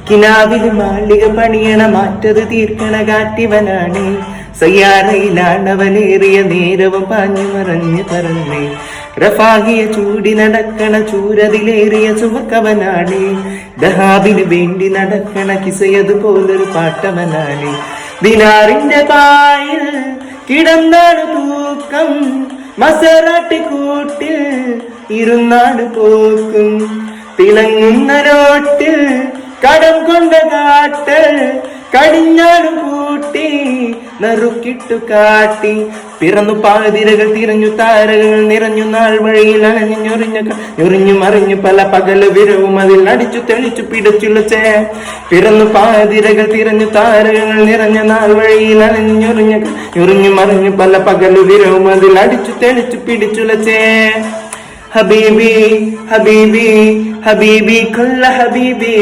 കിനാവില് മാളിക പണിയണ മാറ്റത് തീർക്കണ കാറ്റിവനാണ്. സയ്യാറയിലാണവനേറിയ നേരവും പാഞ്ഞു മറഞ്ഞു പറന്നേ. റഫാഹിയ ചൂടി നടക്കണ ചൂരതിലേറിയ ചുമക്കവനാണ്. ദഹാബിന് വേണ്ടി നടക്കണ കിസയതുപോലൊരു പാട്ടവനാണ്. ദിനാറിന്റെ പായിൽ കിടന്നാണ് തൂക്കം, മസറാട്ടി കൂട്ടിൽ ഇരുന്നാണ് പോക്കും. തിളങ്ങുന്ന റോട്ടിൽ കടം കൊണ്ട കാട്ട് കടിഞ്ഞാണ് കൂട്ടി നറുക്കിട്ടു കാട്ടി. പിറന്നു പാതിരകൾ തിരഞ്ഞു താരകൾ നിറഞ്ഞു നാൾ വഴിയിൽ ഞൊറിഞ്ഞു മറിഞ്ഞു പല പകല് വിരവും അതിൽ അടിച്ചു തെളിച്ചു പിടിച്ചുലച്ചേ. പിറന്നു പാതിരകൾ തിരഞ്ഞു താരകൾ നിറഞ്ഞ നാൾ വഴിയിൽ ഞൊറിഞ്ഞു മറിഞ്ഞു പല പകല് വിരവും അതിൽ അടിച്ചു തെളിച്ചു പിടിച്ചുലച്ചേ. ഹബീബി ഹബീബി ഹബീബി കൊല്ല ഹബീബി.